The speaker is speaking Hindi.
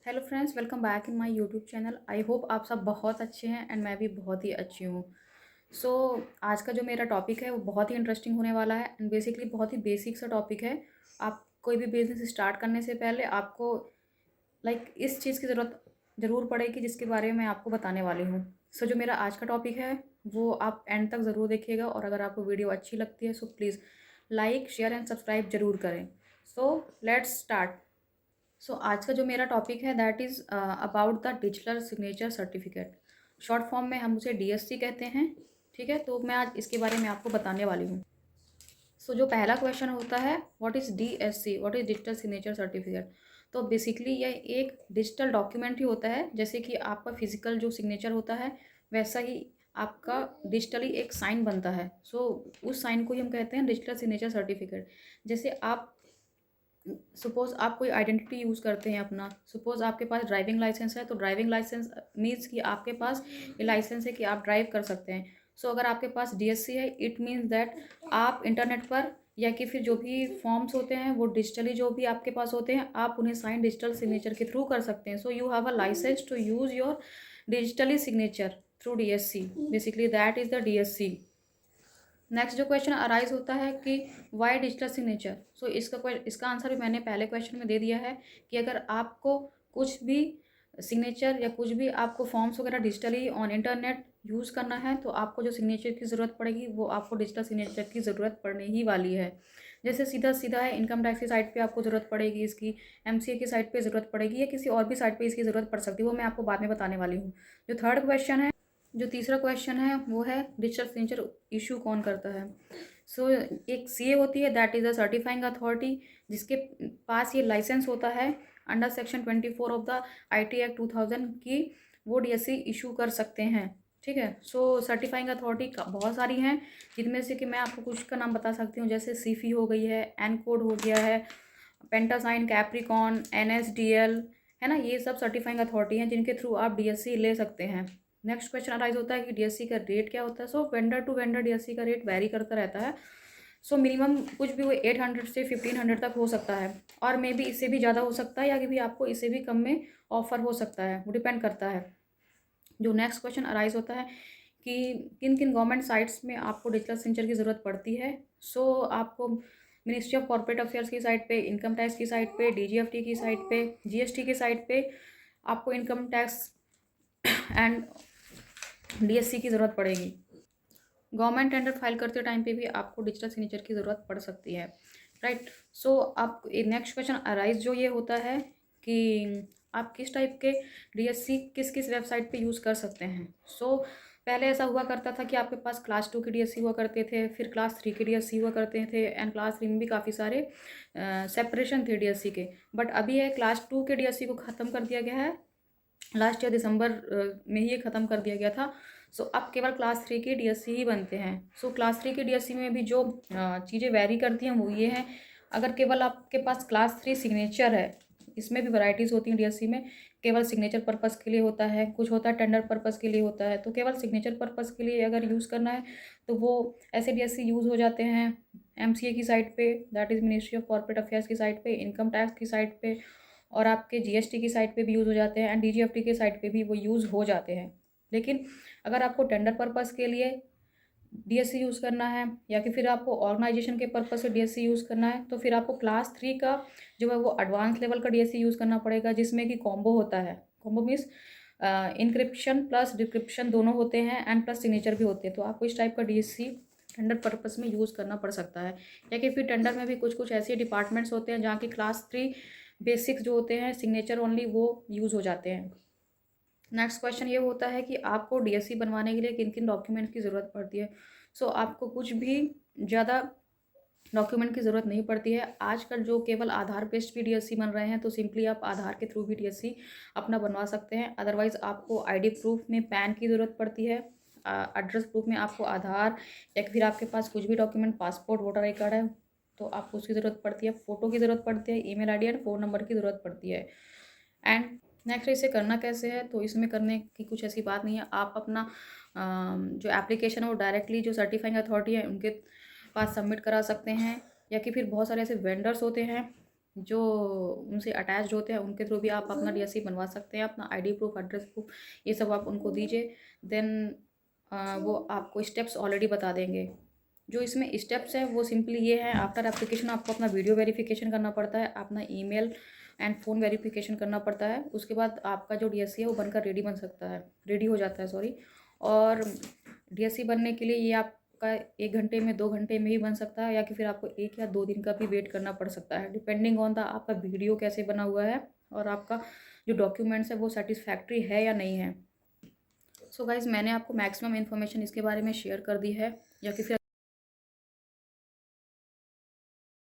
Hello friends, welcome back in my YouTube channel. I hope आप सब बहुत अच्छे हैं एंड मैं भी बहुत ही अच्छी हूँ। सो आज का जो मेरा टॉपिक है वो बहुत ही इंटरेस्टिंग होने वाला है एंड बेसिकली बहुत ही बेसिक सा टॉपिक है। आप कोई भी बिजनेस स्टार्ट करने से पहले आपको इस चीज़ की ज़रूरत ज़रूर पड़ेगी जिसके बारे में मैं आपको बताने वाली हूँ। सो जो मेरा आज का टॉपिक है वो आप एंड तक ज़रूर देखिएगा और अगर आपको वीडियो अच्छी लगती है so please like share and subscribe ज़रूर करें। So let's start. आज का जो मेरा टॉपिक है that is about the digital signature certificate. Short form में हम उसे डीएससी कहते हैं। ठीक है, तो मैं आज इसके बारे में आपको बताने वाली हूँ। जो पहला क्वेश्चन होता है, what is DSC, what is digital signature certificate. तो बेसिकली यह एक डिजिटल डॉक्यूमेंट ही होता है। जैसे कि आपका फिजिकल जो सिग्नेचर होता है वैसा ही आपका डिजिटली एक साइन बनता है। उस साइन को ही हम कहते हैं डिजिटल सिग्नेचर सर्टिफिकेट। जैसे आप सपोज़ आप कोई आइडेंटिटी यूज़ करते हैं अपना। सपोज़ आपके पास ड्राइविंग लाइसेंस है तो ड्राइविंग लाइसेंस मीन्स कि आपके पास ये लाइसेंस है कि आप ड्राइव कर सकते हैं। अगर आपके पास डीएससी है इट मीन्स दैट आप इंटरनेट पर या कि फिर जो भी फॉर्म्स होते हैं वो डिजिटली जो भी आपके पास होते हैं आप उन्हें साइन डिजिटल सिग्नेचर के थ्रू कर सकते हैं। You have a licence to use your digitally signature through DSC. Basically that is the DSC. Next जो क्वेश्चन अराइज होता है कि वाई डिजिटल सिग्नेचर। इसका आंसर भी मैंने पहले क्वेश्चन में दे दिया है कि अगर आपको कुछ भी सिग्नेचर या कुछ भी आपको फॉर्म्स वगैरह डिजिटली ऑन इंटरनेट यूज़ करना है तो आपको जो सिग्नेचर की ज़रूरत पड़ेगी वो आपको डिजिटल सिग्नेचर की ज़रूरत पड़ने ही वाली है। जैसे सीधा सीधा है इनकम टैक्स की साइट पे आपको ज़रूरत पड़ेगी इसकी, एमसीए की साइट पे ज़रूरत पड़ेगी या किसी और भी साइट पे इसकी ज़रूरत पड़ सकती है, वो मैं आपको बाद में बताने वाली हूँ। जो थर्ड क्वेश्चन है, जो तीसरा क्वेश्चन है वो है डिजिटल सिग्नेचर इशू कौन करता है। एक सीए होती है that is a certifying authority जिसके पास ये लाइसेंस होता है under section 24 of the IT act 2000 की, वो डीएससी इशू कर सकते हैं। ठीक है, सर्टिफाइंग अथॉरिटी बहुत सारी हैं जिनमें से कि मैं आपको कुछ का नाम बता सकती हूँ। जैसे सीफी हो गई है, एनकोड हो गया है, पेंटासाइन, कैप्रिकॉन, एनएसडीएल, है ना। ये सब सर्टिफाइंग अथॉरिटी हैं जिनके थ्रू आप डीएससी ले सकते हैं। नेक्स्ट क्वेश्चन अराइज होता है कि डीएससी का रेट क्या होता है। वेंडर टू वेंडर डीएससी का रेट वेरी करता रहता है। मिनिमम कुछ भी वो 800 से 1500 तक हो सकता है और मे बी इससे भी ज़्यादा हो सकता है या कि भी आपको इससे भी कम में ऑफर हो सकता है, वो डिपेंड करता है। जो नेक्स्ट क्वेश्चन अराइज होता है कि किन किन गवर्नमेंट साइट्स में आपको डिजिटल सिग्नेचर की ज़रूरत पड़ती है। आपको मिनिस्ट्री ऑफ कॉर्पोरेट अफेयर्स की साइट पे, इनकम टैक्स की साइट पे, डीजीएफटी की साइट पे, जीएसटी की साइट पे आपको इनकम टैक्स एंड डीएससी की ज़रूरत पड़ेगी। गवर्नमेंट टेंडर फाइल करते टाइम पे भी आपको डिजिटल सिग्नेचर की ज़रूरत पड़ सकती है, राइट। आप नेक्स्ट क्वेश्चन अराइज जो ये होता है कि आप किस टाइप के डीएससी किस किस वेबसाइट पे यूज़ कर सकते हैं। पहले ऐसा हुआ करता था कि आपके पास क्लास 2 के डीएससी हुआ करते थे, फिर क्लास 3 के डीएससी हुआ करते थे एंड क्लास 3 में भी काफ़ी सारे सेपरेशन थे डीएससी के। बट अभी है क्लास 2 के डीएससी को ख़त्म कर दिया गया है। लास्ट ईयर दिसंबर में ही ये ख़त्म कर दिया गया था। अब केवल क्लास 3 के डीएससी ही बनते हैं। क्लास 3 के डीएससी में भी जो चीज़ें वेरी करती हैं वो ये हैं, अगर केवल आपके पास क्लास 3 सिग्नेचर है, इसमें भी वैरायटीज़ होती हैं डीएससी में। केवल सिग्नेचर पर्पज़ के लिए होता है, कुछ होता है टेंडर पर्पज़ के लिए होता है। तो केवल सिग्नेचर पर्पज़ के लिए अगर यूज़ करना है तो वो ऐसे डीएससी यूज़ हो जाते हैं एमसीए की साइट पे, that is ministry of corporate affairs की साइट पे, इनकम टैक्स की साइट पे और आपके जीएसटी की साइट पे भी यूज़ हो जाते हैं एंड डीजीएफटी के साइट पे भी वो यूज़ हो जाते हैं। लेकिन अगर आपको टेंडर पर्पज़ के लिए डीएससी यूज़ करना है या कि फिर आपको ऑर्गेनाइजेशन के पर्पज़ से डीएससी यूज़ करना है तो फिर आपको क्लास 3 का जो है वो एडवांस लेवल का डीएससी यूज़ करना पड़ेगा, जिसमें कि कॉम्बो होता है। Combo means encryption plus decryption दोनों होते हैं एंड प्लस सिग्नेचर भी होते हैं। तो आपको इस टाइप का डीएससी टेंडर पर्पज़ में यूज़ करना पड़ सकता है। या कि फिर टेंडर में भी कुछ कुछ ऐसे डिपार्टमेंट्स होते हैं जहाँ की क्लास 3 बेसिक्स जो होते हैं सिग्नेचर ओनली वो यूज़ हो जाते हैं। नेक्स्ट क्वेश्चन ये होता है कि आपको डीएससी बनवाने के लिए किन किन डॉक्यूमेंट की ज़रूरत पड़ती है। आपको कुछ भी ज़्यादा डॉक्यूमेंट की ज़रूरत नहीं पड़ती है। आजकल जो केवल आधार बेस्ड भी डीएससी बन रहे हैं तो सिंपली आप आधार के थ्रू भी डीएससी अपना बनवा सकते हैं। अदरवाइज़ आपको आईडी प्रूफ में पैन की ज़रूरत पड़ती है, एड्रेस प्रूफ में आपको आधार या फिर आपके पास कुछ भी document passport voter I card है तो आपको उसकी ज़रूरत पड़ती है। फ़ोटो की ज़रूरत पड़ती है, email ID and phone number की ज़रूरत पड़ती है। एंड नेक्स्ट इसे करना कैसे है, तो इसमें करने की कुछ ऐसी बात नहीं है। आप अपना जो एप्लीकेशन है वो डायरेक्टली जो सर्टिफाइंग अथॉरिटी है उनके पास सबमिट करा सकते हैं या कि फिर बहुत सारे ऐसे वेंडर्स होते हैं जो उनसे अटैच्ड होते हैं उनके थ्रू भी आप अपना डीएससी बनवा सकते हैं। अपना आईडी प्रूफ, एड्रेस प्रूफ, ये सब आप उनको दीजिए। देन वो आपको स्टेप्स ऑलरेडी बता देंगे। जो इसमें स्टेप्स हैं वो सिंपली ये हैं, आफ्टर एप्लीकेशन आपको अपना वीडियो वेरिफिकेशन करना पड़ता है, अपना ईमेल एंड फ़ोन वेरिफिकेशन करना पड़ता है। उसके बाद आपका जो डीएससी है वो बनकर रेडी हो जाता है, सॉरी। और डीएससी बनने के लिए ये आपका 1 घंटे में, 2 घंटे में ही बन सकता है, या कि फिर आपको 1 या 2 दिन का भी वेट करना पड़ सकता है, डिपेंडिंग ऑन द आपका वीडियो कैसे बना हुआ है और आपका जो डॉक्यूमेंट्स है वो सेटिस्फैक्ट्री है या नहीं है। सो गाइज़, मैंने आपको मैक्सिमम इन्फॉर्मेशन इसके बारे में शेयर कर दी है, या कि फिर